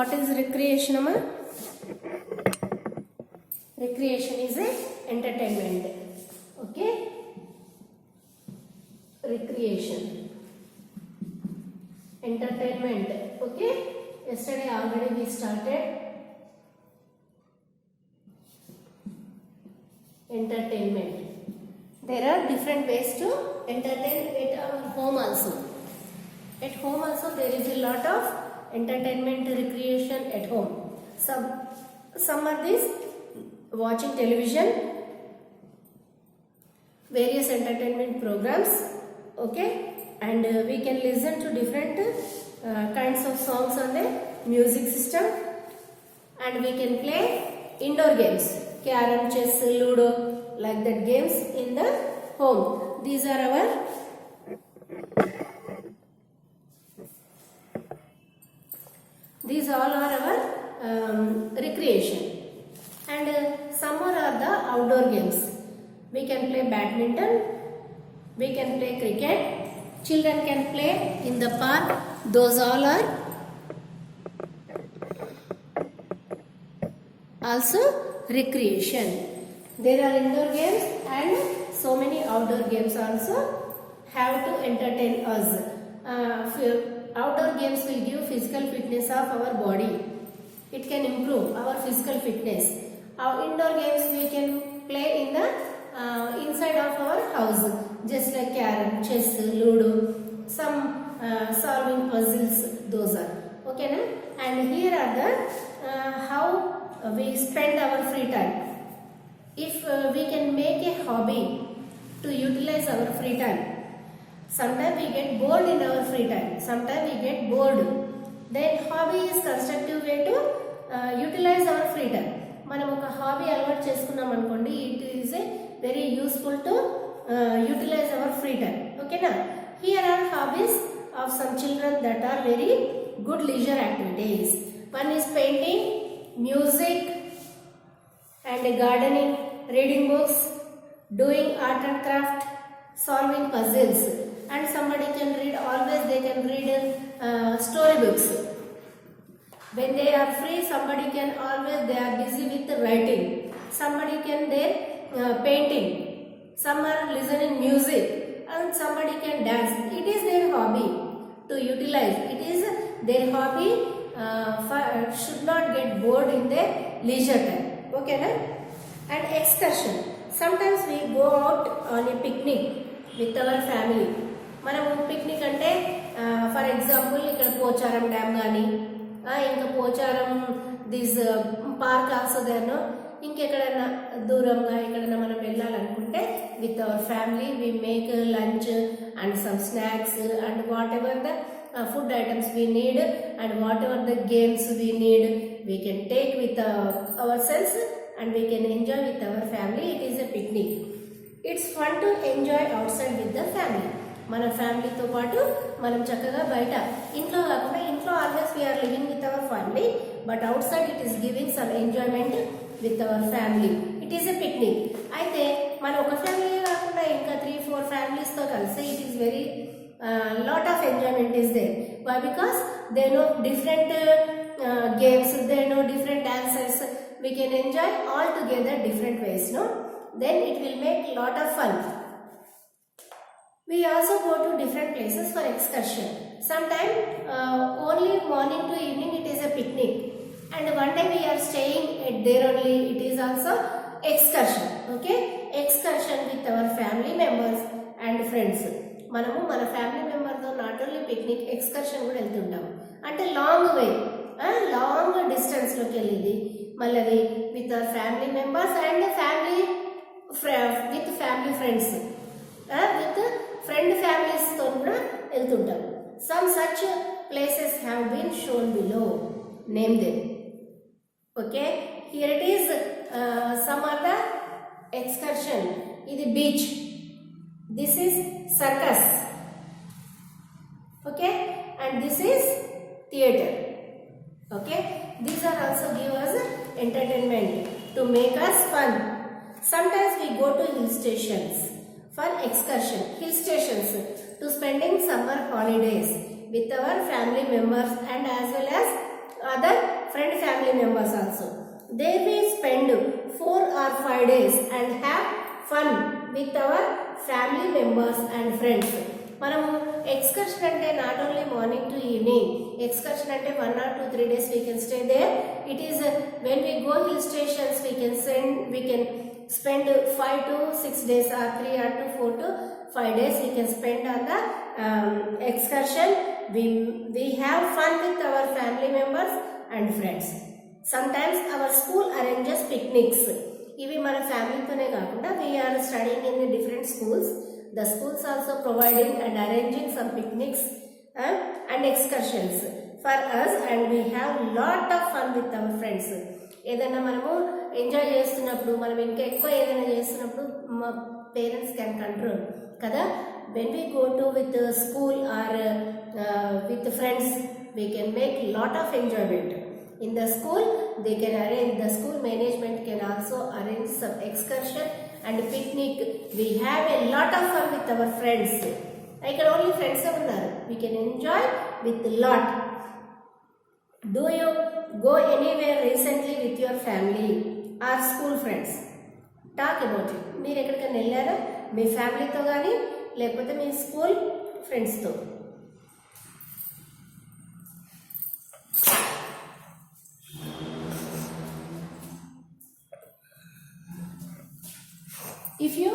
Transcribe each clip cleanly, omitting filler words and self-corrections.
What is recreation, amma? Recreation is a entertainment. Okay? Recreation. Entertainment. Okay? Yesterday already we started entertainment. There are different ways to entertain at our home also. At home also there is a lot of entertainment recreation at home. Some are these watching television, various entertainment programs, okay, and we can listen to different kinds of songs on the music system, and we can play indoor games, carom, chess, ludo, like that games in the home. These are all are our recreation. And some more are the outdoor games. We can play badminton, we can play cricket, children can play in the park. Those all are also recreation. There are indoor games and so many outdoor games also have to entertain us. Outdoor games will give physical fitness of our body. It can improve our physical fitness. Our indoor games we can play in the inside of our house, just like carom, chess, ludo, some solving puzzles. Those are okay na? And here are the how we spend our free time. If we can make a hobby to utilize our free time. Sometimes we get bored in our free time. Sometimes we get bored. Then hobby is constructive way to utilize our free time. మనం ఒక hobby అలవాటు చేసుకున్నాం అనుకోండి, it is a very useful to utilize our free time. ఓకేనా? Here are hobbies of some children that are very good leisure activities. One is painting, music and gardening, reading books, doing art and craft, solving puzzles. And somebody can read, always they can read storybooks. When they are free, somebody can always, they are busy with writing. Somebody can there painting. Some are listening music, and somebody can dance. It is their hobby to utilize. It is their hobby. Should not get bored in their leisure time. Okay, na? And excursion. Sometimes we go out on a picnic with our family. మనము picnic అంటే for example ఇక్కడ Pocharam dam కానీ ఇంకా Pocharam this park also there. ఇంకెక్కడైనా దూరంగా ఎక్కడైనా మనం వెళ్ళాలనుకుంటే with our family we make lunch and some snacks and whatever the food items we need and whatever the games we need we can take with ourselves and we can enjoy with our family. It is a picnic. It's fun to enjoy outside with the family. మన ఫ్యామిలీతో పాటు మనం చక్కగా బయట ఇంట్లో కాకుండా, ఇంట్లో always we are living with our family, but outside it is giving some enjoyment with our family. It is a picnic. అయితే మన ఒక ఫ్యామిలీ కాకుండా ఇంకా 3-4 ఫ్యామిలీస్తో కలిసి it is very lot of enjoyment is there. Why? Because they know different games, they know different dances. We can enjoy all together different ways, no? Then it will make lot of fun. We also go to different places for excursion. Sometime only morning to evening it is a picnic, and one day we are staying at there only. It is also excursion. Okay, excursion with our family members and friends. మనము మన family మెంబర్తో not only picnic, excursion కూడా వెళ్తుంటాము. అంటే long way, long డిస్టెన్స్లోకి వెళ్ళేది మళ్ళీ అది with our family members and family with family friends, with friend ఫ్యామిలీస్తో కూడా వెళ్తుంటాము. Some such places have been shown below, name them. Okay, here it is some are the excursion. ఇది beach, this is circus, okay, and this is theater. Okay, these are also give us entertainment to make us fun. Sometimes we go to hill stations for excursion. Hill stations to spending summer holidays with our family members and as well as other friend family members also. There we spend 4 or 5 days and have fun with our family members and friends. మనము excursion అంటే not only morning to evening. Excursion అంటే 1 or 2, 3 days we can stay there. It is when we go hill stations we can spend 5 to 6 days or 3 or 4 to 5 days we can spend on the excursion. We have fun with our family members and friends. Sometimes our school arranges picnics. ఇవి మన ఫ్యామిలీతోనే కాకుండా we are studying in the different schools. The schools also providing and arranging some picnics and excursions for us, and we have lot of fun with our friends. ఏదైనా మనము enjoy చేస్తున్నప్పుడు, మనం ఇంకా ఎక్కువ ఏదైనా చేస్తున్నప్పుడు మా పేరెంట్స్ క్యాన్ కంట్రోల్ కదా. when we go to with school or with friends, we can make lot of enjoyment. In the school they can arrange, the school management can also arrange some excursion and picnic. We have a lot of fun with our friends. ఇక్కడ only friends ఉన్నారు, we can enjoy with lot. Do you go anywhere recently with your family or school friends? Talk about it. మీరు ఎక్కడికైనా వెళ్ళారా మీ ఫ్యామిలీతో కానీ లేకపోతే మీ school ఫ్రెండ్స్తో? If you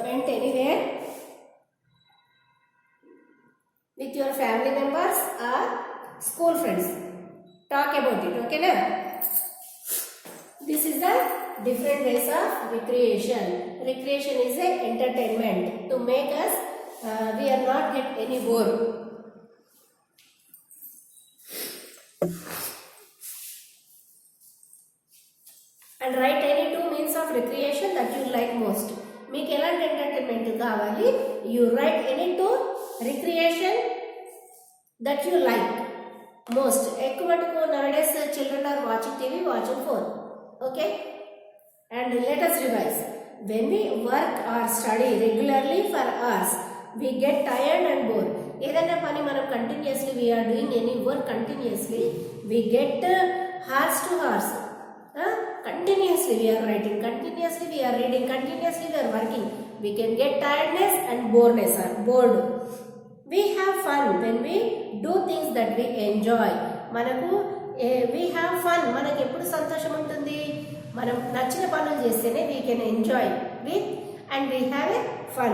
went anywhere with your family members or school friends, talk about it, okay na? This is the different ways of recreation. Recreation is a entertainment to make us we are not get any bored. And write any 2 means of recreation that you like most. మీకు ఎలాంటి entertainment కావాలి? You write any 2 recreation that you like most. ఎక్కువ మటుకు nowadays children are watching TV, watching phone. Okay? And let us revise. When we work or study regularly for hours, we get tired and bored. ఏదైనా పని మనం continuously we are doing any work continuously, we get hours to hours. Continuously we are writing, continuously we are reading, continuously we are working. We can get tiredness and boredness or bored. We have fun when we do things that we enjoy. మనకు we have fun. మనకు ఎప్పుడు సంతోషం ఉంటుంది? మనం నచ్చిన పనులు చేస్తేనే we can enjoy with and we have a fun.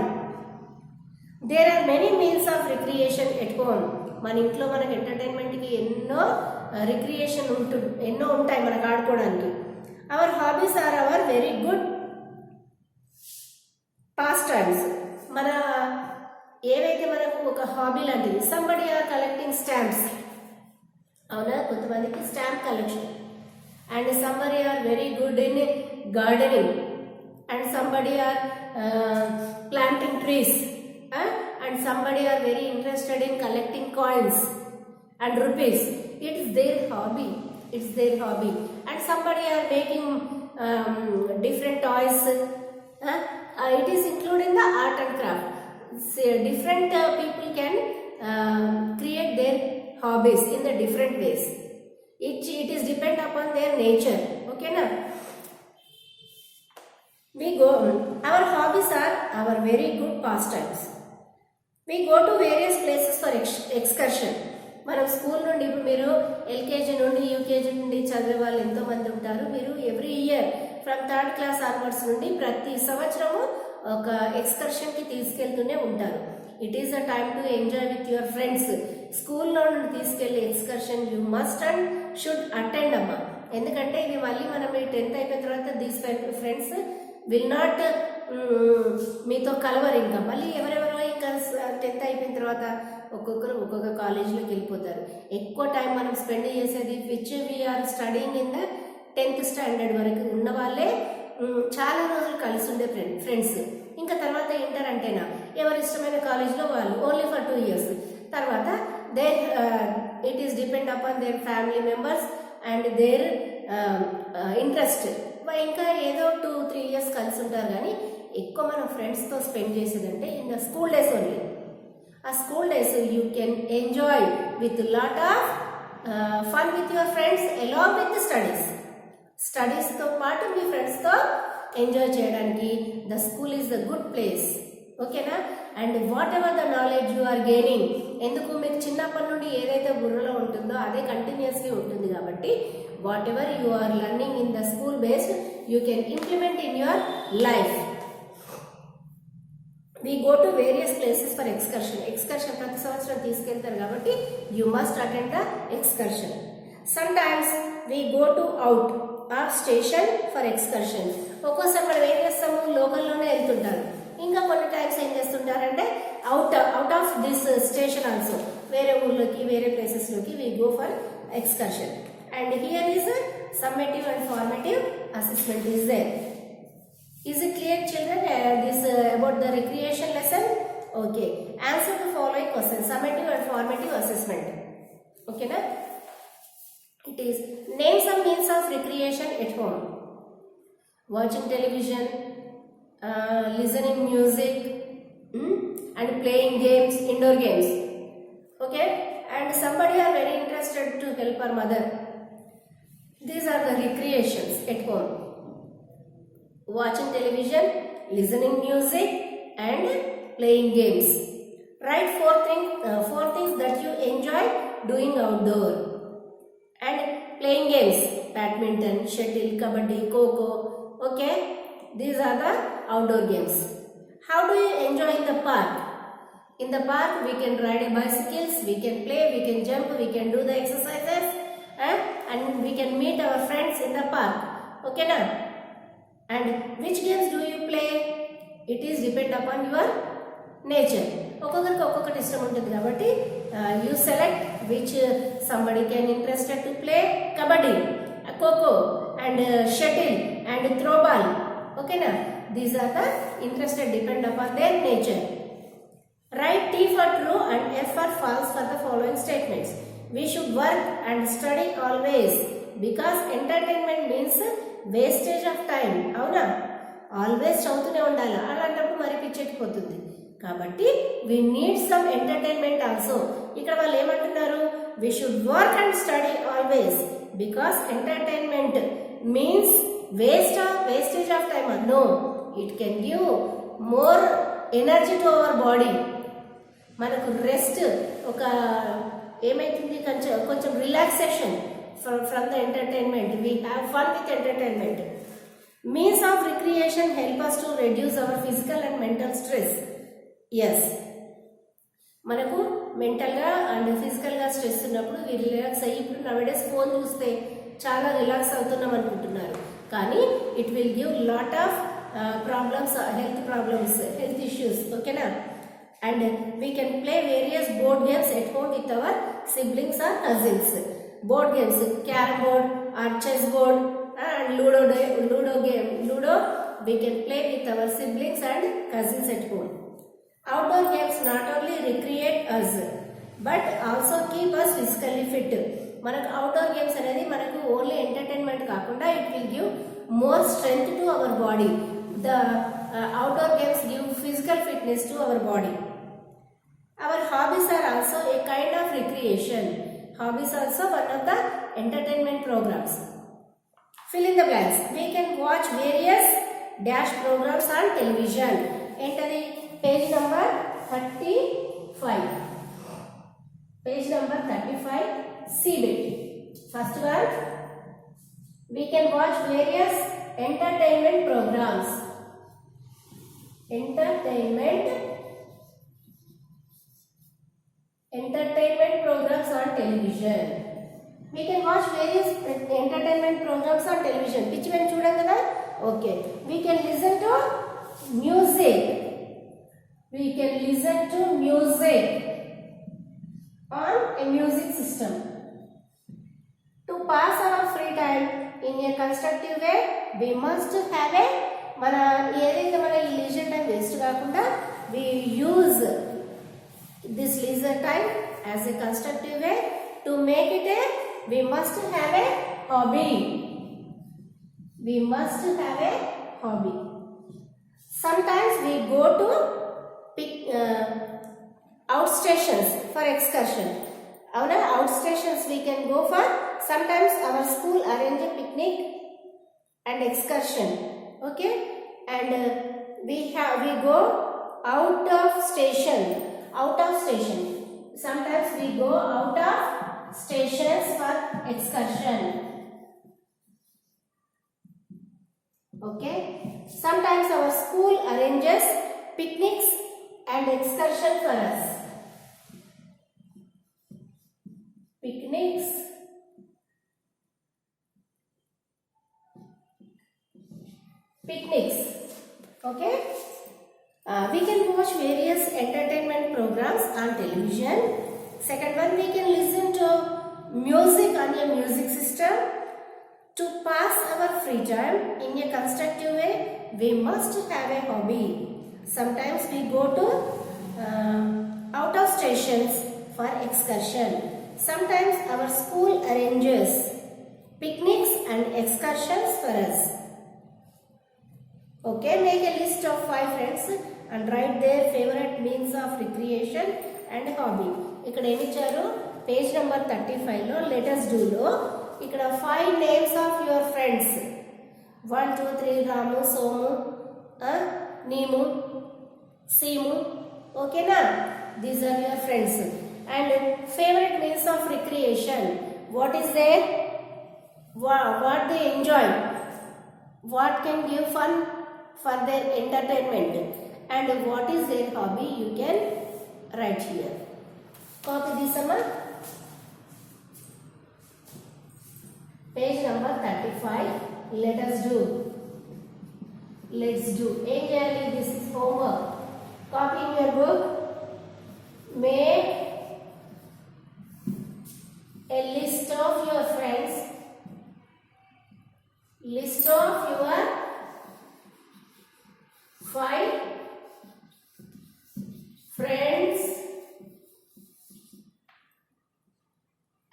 There are many means of recreation at home. మన ఇంట్లో మనకు ఎంటర్టైన్మెంట్కి ఎన్నో రిక్రియేషన్ ఎన్నో ఉంటాయి మనకు ఆడుకోవడానికి. Our hobbies are our very good pastimes. మన ఏవైతే మనకు ఒక హాబీ లాంటిది. somebody are collecting stamps. అవునా, కొంతమందికి stamp collection. and somebody are very good in gardening, and somebody are planting trees, and somebody are very interested in collecting coins and rupees. It's their hobby. It's their hobby. And somebody are making different toys. It is included in the art and craft. Different people can create their hobbies in the different ways. It is depend upon their nature. Okay na? Our hobbies are our very good pastimes. We go to various places for excursion. మనం school నుండి, ఇప్పుడు మీరు LKG నుండి UKG నుండి చదివే వాళ్ళు ఎంతోమంది ఉంటారు. మీరు every year from 3rd class onwards నుండి ప్రతి సంవత్సరము ఒక ఎక్స్కర్షన్కి తీసుకెళ్తూనే ఉంటారు. It is a time to enjoy with your friends. స్కూల్లో నుండి తీసుకెళ్లే excursion you must and should attend అమ్మా. ఎందుకంటే ఇది మళ్ళీ మనం ఈ 10th అయిపోయిన తర్వాత దీస్ ఫ్రెండ్స్ విల్ నాట్ మీతో కలవరు. ఇంకా మళ్ళీ ఎవరెవరో ఇంకా 10th అయిపోయిన తర్వాత ఒక్కొక్కరు ఒక్కొక్క కాలేజీలోకి వెళ్ళిపోతారు. ఎక్కువ టైం మనం స్పెండ్ చేసేది which we are studying in the 10th standard వరకు ఉన్న వాళ్ళే చాలా రోజులు కలిసి ఉండే ఫ్రెండ్స్. ఇంకా తర్వాత ఇంటర్ అంటేనా ఎవరి ఇష్టమైన కాలేజ్లో వాళ్ళు ఓన్లీ ఫర్ 2 years. తర్వాత it is depend upon their family members and their interest. ఇంకా ఏదో 2-3 years కలిసి ఉంటారు. కానీ ఎక్కువ మనం ఫ్రెండ్స్తో స్పెండ్ చేసేదంటే in the school days only. ఆ school days you can enjoy with lot of fun with your friends along with the studies. స్టడీస్తో పాటు మీ ఫ్రెండ్స్తో ఎంజాయ్ చేయడానికి the school is the good place. ఓకేనా? And whatever the knowledge you are gaining, ఎందుకు మీకు చిన్నప్పటి నుండి ఏదైతే బుర్రలో ఉంటుందో అదే కంటిన్యూస్లీ ఉంటుంది కాబట్టి whatever you are learning in the school based you can implement in your life. We go to various places for excursion. Excursion ప్రతి సంవత్సరం తీసుకెళ్తారు కాబట్టి you must attend the excursion. Sometimes we go to out or station for excursion. ఒక్కోసారి మనం ఏం చేస్తాము, లోకల్లోనే వెళ్తుంటారు. ఇంకా కొన్ని టైమ్స్ ఏం చేస్తుంటారంటే out of this station also, వేరే ఊర్లోకి వేరే ప్లేసెస్లోకి we go for excursion. And here is a summative and formative assessment is there. Is it clear, children? This about the recreation lesson. Okay. Answer the following questions. Summative and formative assessment. Okay, na? It is name some means of recreation at home. Watching television, listening music, and playing games, indoor games. Okay. And somebody are very interested to help our mother. These are the recreations at home. Watching television, listening music and playing games. Write four things that you enjoy doing outdoor. And playing games, badminton, shuttle, kabaddi, kho-kho. Okay, these are the outdoor games. How do you enjoy in the park? In the park we can ride bicycles, we can play, we can jump, we can do the exercises, and we can meet our friends in the park. Okay na? And which games do you play? It is depend upon your nature. ఒక్కొక్కరికి ఒక్కొక్కటి ఇష్టం ఉంటుంది కాబట్టి you select which somebody can interested to play kabaddi, kho-kho and shuttle and throw ball. Okay na? These are the interested depend upon their nature. Write T for true and F for false for the following statements. We should work and study always because entertainment means wastage of time. అవునా? Always చదువుతూనే ఉండాలి, అలాంటప్పుడు మరి పిచ్చెక్కిపోతుంది. కాబట్టి we need some entertainment also. ఇక్కడ వాళ్ళు ఏమంటున్నారు, we should work and study always because entertainment means wastage of time. No, it can give more energy to our body. మనకు రెస్ట్, ఒక ఏమైతుంది, కొంచెం relaxation from the entertainment. We have fun with entertainment. Means of recreation help us to reduce our physical and mental stress. Yes, మనకు మెంటల్గా and ఫిజికల్గా stress ఉన్నప్పుడు వీరు relax అయ్యి, ఇప్పుడు నవడేస్ ఫోన్ చూస్తే చాలా రిలాక్స్ అవుతున్నాం అనుకుంటున్నారు, కానీ it will give lot of problems, health issues. ఓకేనా? And we can play various board games at home with our siblings or cousins. Board games, carrom board or chess board and ludo we can play with our siblings and cousins at home. Outdoor games not only recreate us but also keep us physically fit. మనకు outdoor games అనేది మనకు only entertainment కాకుండా it will give more strength to our body. The outdoor games give physical fitness to our body. Our hobbies are also a kind of recreation. Hobbies also one of the entertainment programs. Fill in the blanks. We can watch various dash programs on television. Enter the page number 35. Page number 35. See it. First one. We can watch various entertainment programs. Entertainment programs on television. We can watch various entertainment programs on television. Which one చూడం కదా? Okay. We can listen to music. On a music system. To pass our free time in a constructive way, we must have మన ఏదైతే మన ఈ leisure time waste కాకుండా we use this leisure time as a constructive way. To make it we must have a hobby. Sometimes we go to out stations for excursion. our outstations we can go for. Sometimes our school arrange a picnic and excursion, okay, and we go out of station. Sometimes we go out of stations for excursion, okay. Sometimes our school arranges picnics and excursion for us. Picnics, okay. We can watch various entertainment programs on television. Second one, we can listen to music on a music system. To pass our free time in a constructive way, we must have a hobby. Sometimes we go to out of stations for excursion. Sometimes our school arranges picnics and excursions for us. Okay, make a list of 5 friends and write their favorite means of recreation and hobby. ఇక్కడ ఏమి ఇచ్చారు, page number 35 లో letters do లో ఇక్కడ 5 names of your friends. 1 2 3 Ramu, Somu, Neemu, Seemu, ఓకేనా. These are your friends. And favourite means of recreation, what is there, what they enjoy, what can give fun for their entertainment, and what is their hobby, you can write here. Copy this amma. Page number 35. Let us do. Let's do. Enjoy. This is homework. Copy in your book. Make a list of your friends. List of your 5 friends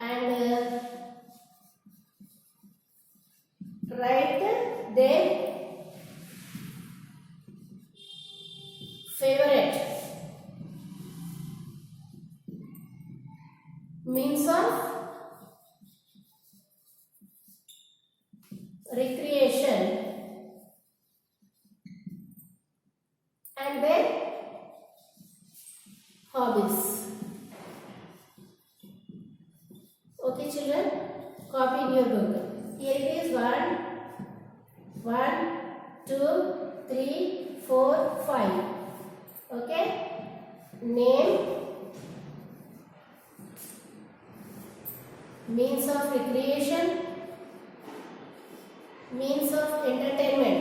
and write their favorite means of recreation and their hobbies. Okay children, copy in your book. Here it is 1 2 3 4 5. Okay, name, means of recreation, means of entertainment,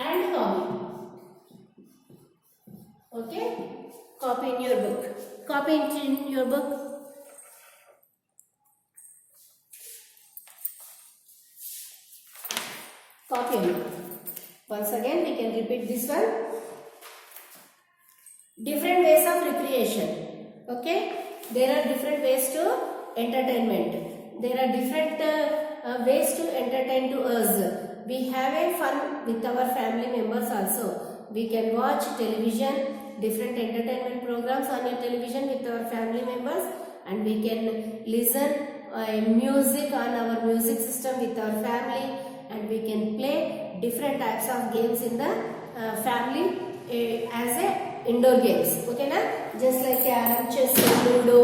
and hobby. Okay, copy in your book. Copy in your book. Copy. Once again we can repeat this one. Different ways of recreation. Okay, there are different ways to entertainment. There are different ways to entertain to us. We have a fun with our family members also. We can watch television, different entertainment programs on your television with our family members, and we can listen music on our music system with our family, and we can play different types of games in the family as a indoor games. Okay na, just like carom, chess, ludo,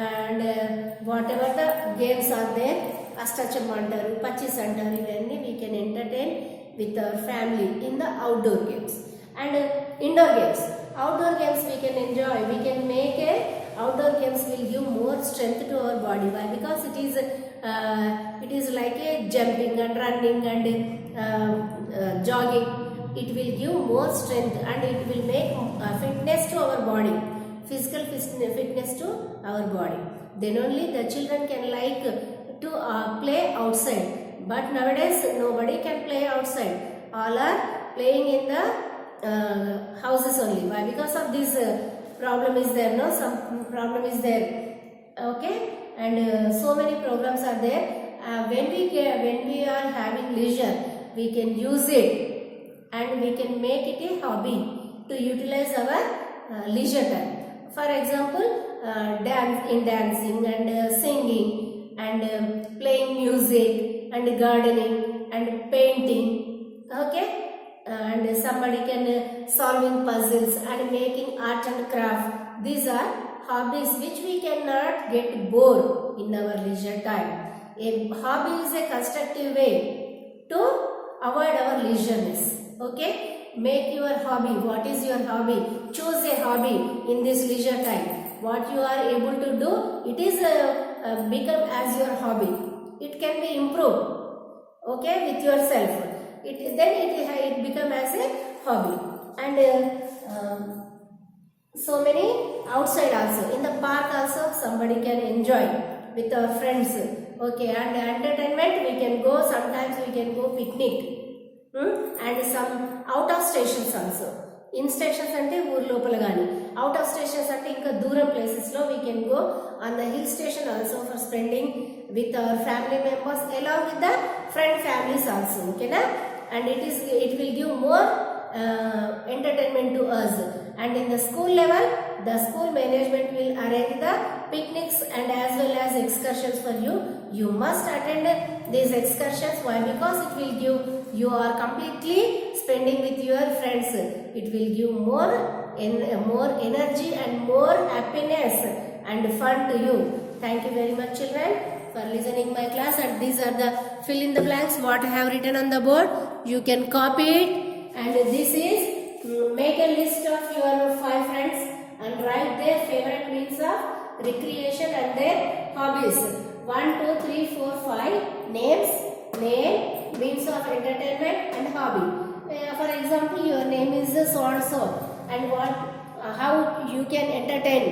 and whatever the games are there, astacham antaru, pachis antaru, ivanni we can entertain with our family in the outdoor games. And indoor games, outdoor games we can enjoy. We can make a outdoor games will give more strength to our body. Why? Because it is like a jumping and running and jogging. It will give more strength and it will make fitness to our body, physical fitness to our body. Then only the children can like to play outside. But nowadays nobody can play outside. All are playing in the houses only. Why? Because of this problem is there. No, some problem is there. Okay, and so many programs are there. When we are having leisure, we can use it and we can make it a hobby to utilize our leisure time. For example, dancing and singing and playing music and gardening and painting. Okay. And somebody can solving puzzles and making art and craft. These are hobbies which we cannot get bored in our leisure time. A hobby is a constructive way to avoid our leisureness. Okay, make your hobby. What is your hobby? Choose a hobby in this leisure time. What you are able to do, it is become as your hobby. It can be improved. Okay, with yourself. It become as a hobby. And so many outside also, in the park also somebody can enjoy with our friends. Okay, and entertainment we can go, sometimes we can go picnic. And some out of stations also. In stations ante ఊరు లోపల గాని, out of stations ante ఇంకా దూరం places లో we can go on the hill station also for spending with our family members along with the friend families also. Okay na? And it will give more entertainment to us. And in the school level, the school management will arrange the picnics and as well as excursions for you. You must attend these excursions. Why? Because it will give, you are completely spending with your friends. It will give more energy and more happiness and fun to you. Thank you very much, children, for listening my class. And these are the fill in the blanks what I have written on the board. You can copy it. And this is, make a list of your 5 friends and write their favorite means of recreation and their hobbies. 1, 2, 3, 4, 5 names, name, means of entertainment and hobby. For example, your name is so and so, and how you can entertain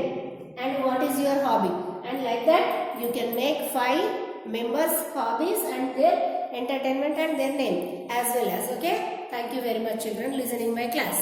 and what is your hobby, and like that you can make 5 members hobbies and their entertainment and their name as well as. Okay, thank you very much, children, listening my class.